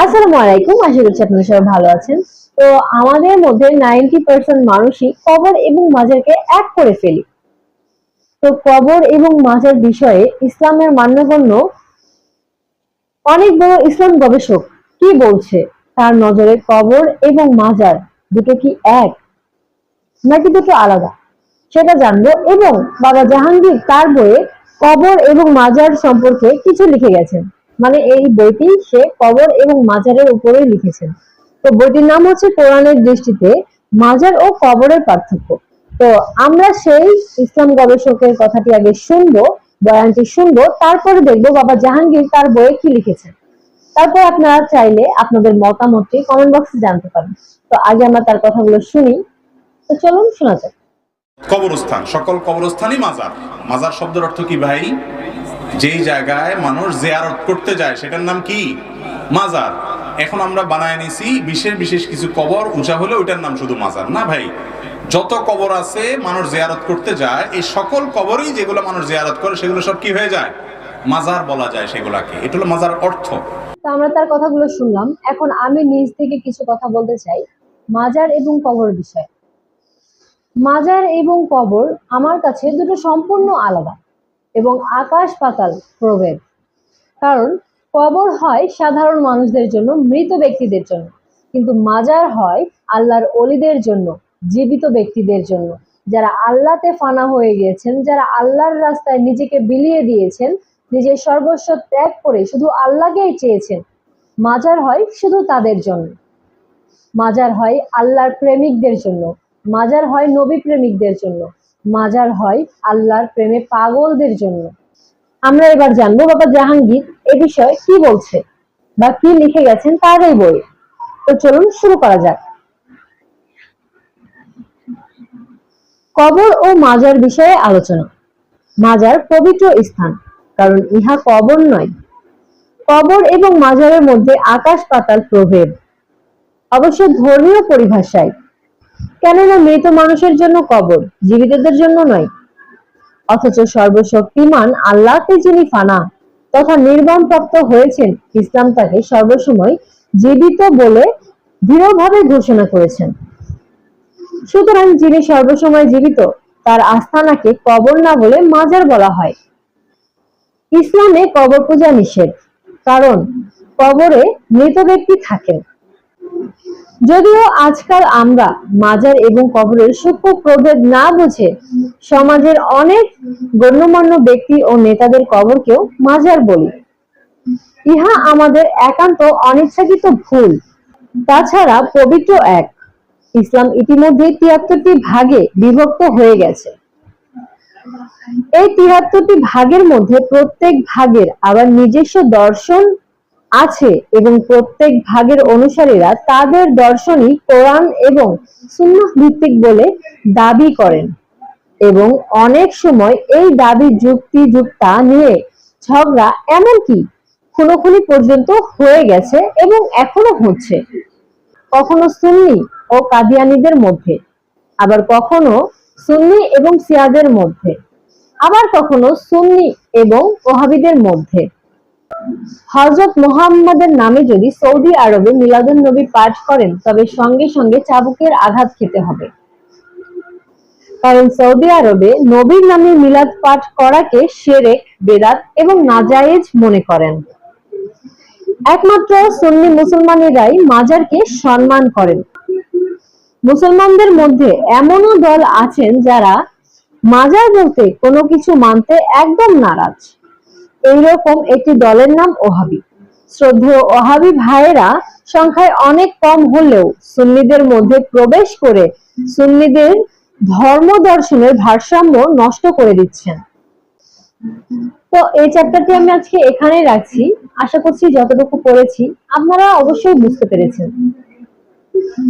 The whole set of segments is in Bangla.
আসসালামু আলাইকুম, আশা করছি আপনারা সবাই ভালো আছেন। তো আমাদের মধ্যে 90% মানুষই কবর এবং মাজারকে এক করে ফেলি। তো কবর এবং মাজার বিষয়ে ইসলামের মান্যগণ্য অনেক বড় ইসলাম গবেষক কি বলছে? তার নজরে কবর এবং মাজার দুটো কি এক, নাকি দুটো আলাদা, সেটা জানবো। এবং বাবা জাহাঙ্গীর তার বইয়ে কবর এবং মাজার সম্পর্কে কিছু লিখে গেছেন। মানে এই বইটি সে কবর এবং মাজারের উপরে লিখেছেন। তো বইটির নাম হচ্ছে কোরআনের দৃষ্টিতে মাজার ও কবরের পার্থক্য। তো আমরা সেই ইসলাম গবেষকের কথাটি আগে শুনবো, বয়ানটি শুনবো, তারপরে দেখবো বাবা জাহাঙ্গীর তার বইয়ে কি লিখেছেন। তারপর আপনারা চাইলে আপনাদের মতামতটি কমেন্ট বক্সে জানতে পারেন। তো আগে আমরা তার কথাগুলো শুনি। তো চলুন শোনা যাক। কবরস্থান, সকল কবরস্থানই মাজার। মাজার শব্দের অর্থ কি ভাই? যেই জায়গায় মানুষ জিয়ারত করতে যায় সেটার নাম কি? মাজার। এখন আমরা বানায় নিছি বিশেষ বিশেষ কিছু কবর উঁচা হলে ওইটার নাম শুধু মাজার না ভাই। যত কবর আছে মানুষ জিয়ারত করতে যায়, এই সকল কবরই যেগুলো মানুষ জিয়ারত করে সেগুলো সব কি হয়ে যায়? মাজার বলা যায় সেগুলাকে। এটা হলো মাজার অর্থ। তো আমরা তার কথাগুলো শুনলাম। এখন আমি নিজ থেকে কিছু কথা বলতে চাই মাজার এবং কবর বিষয়ে। মাজার এবং কবর আমার কাছে দুটো সম্পূর্ণ আলাদা এবং আকাশ পাতাল প্রভেদ। কারণ কবর হয় সাধারণ মানুষদের জন্য, মৃত ব্যক্তিদের জন্য, কিন্তু মাজার হয় আল্লাহর অলিদের জন্য, জীবিত ব্যক্তিদের জন্য, যারা আল্লাহতে ফানা হয়ে গিয়েছেন, যারা আল্লাহর রাস্তায় নিজেকে বিলিয়ে দিয়েছেন, নিজের সর্বস্ব ত্যাগ করে শুধু আল্লাহকেই চেয়েছেন। মাজার হয় শুধু তাদের জন্য। মাজার হয় আল্লাহর প্রেমিকদের জন্য, মাজার হয় নবী প্রেমিকদের জন্য, মাজার হয় আল্লাহর প্রেমে পাগলদের জন্য। আমরা এবার জানবো বাবা জাহাঙ্গীর এ বিষয়ে কি বলছে বা কি লিখে গেছেন তার এই বই। তো চলুন শুরু করা যাক। কবর ও মাজার বিষয়ে আলোচনা। মাজার পবিত্র স্থান, কারণ ইহা কবর নয়। কবর এবং মাজারের মধ্যে আকাশ পাতাল প্রভেদ, অবশ্য ধর্মীয় পরিভাষায়। কেননা মৃত মানুষের জন্য কবর, জীবিতদের জন্য নয়। অথচ সর্বশক্তিমান আল্লাহকে যিনি ফানা তথা নির্বাণ প্রাপ্ত হয়েছেন, ইসলাম তাকে সর্বসময় জীবিত বলে দৃঢ়ভাবে ঘোষণা করেছেন। সুতরাং যিনি সর্বসময় জীবিত, তার আস্তানাকে কবর না বলে মাজার বলা হয়। ইসলামে কবর পূজা নিষেধ, কারণ কবরে মৃত ব্যক্তি থাকেন। যদিও আজকাল আমরা মাজার এবং কবরের সূক্ষ্ম প্রভেদ না বুঝে সমাজের অনেক গণ্যমান্য ব্যক্তি ও নেতাদের কবরকেও মাজার বলি। ইহা আমাদের একান্ত অনিচ্ছাকৃত ভুল। তাছাড়া পবিত্র এক ইসলাম ইতিমধ্যে ৭৩টি ভাগে বিভক্ত হয়ে গেছে। এই ৭৩টি ভাগের মধ্যে প্রত্যেক ভাগের আবার নিজস্ব দর্শন আছে এবং প্রত্যেক ভাগের অনুসারীরা তাদের দর্শনই কোরআন এবং সুন্নাহ ভিত্তিক বলে দাবি করেন এবং অনেক সময় এই দাবি যুক্তা নিয়ে ঝগড়া, এমনকি খুনোখুনি পর্যন্ত হয়ে গেছে এবং এখনো হচ্ছে। কখনো সুন্নি ও কাদিয়ানীদের মধ্যে, আবার কখনো সুন্নি এবং শিয়াদের মধ্যে, আবার কখনো সুন্নি এবং ওহাবিদের মধ্যে। হযরত মুহাম্মাদের নামে যদি সৌদি আরবে মিলাদুন নবী পাঠ করেন, তবে সঙ্গে সঙ্গে চাবুকের আঘাত খেতে হবে। কারণ সৌদি আরবে নবীর নামে মিলাদ পাঠ করাকে শিরক, বেদাত এবং নাজায়েজ মনে করেন। একমাত্র সুন্নি মুসলমানেরাই মাজারকে সম্মান করেন। মুসলমানদের মধ্যে এমনও দল আছেন যারা মাজার বলতে কোনো কিছু মানতে একদম নারাজ। এইরকম একটি দলের নাম ওহাবি। শ্রদ্ধেয় ওহাবি ভাইয়েরা সংখ্যায় অনেক কম হলেও সুন্নিদের মধ্যে প্রবেশ করে সুন্নিদের ধর্ম দর্শনের ভারসাম্য নষ্ট করে দিচ্ছেন। তো এই চ্যাপ্টারটি আমি আজকে এখানেই রাখছি। আশা করছি যতটুকু পড়েছি আপনারা অবশ্যই বুঝতে পেরেছেন।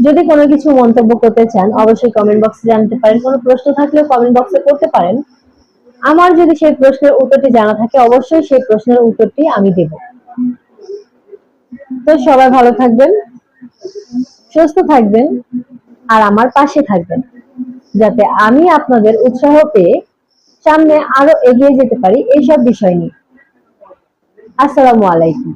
যদি কোনো কিছু মন্তব্য করতে চান অবশ্যই কমেন্ট বক্সে জানাতে পারেন। কোনো প্রশ্ন থাকলেও কমেন্ট বক্সে করতে পারেন। আমার যদি সেই প্রশ্নের উত্তরটি জানা থাকে অবশ্যই সেই প্রশ্নের উত্তরটি আমি দেব। তো সবাই ভালো থাকবেন, সুস্থ থাকবেন আর আমার পাশে থাকবেন, যাতে আমি আপনাদের উৎসাহ পেয়ে সামনে আরো এগিয়ে যেতে পারি এইসব বিষয় নিয়ে। আসসালামু আলাইকুম।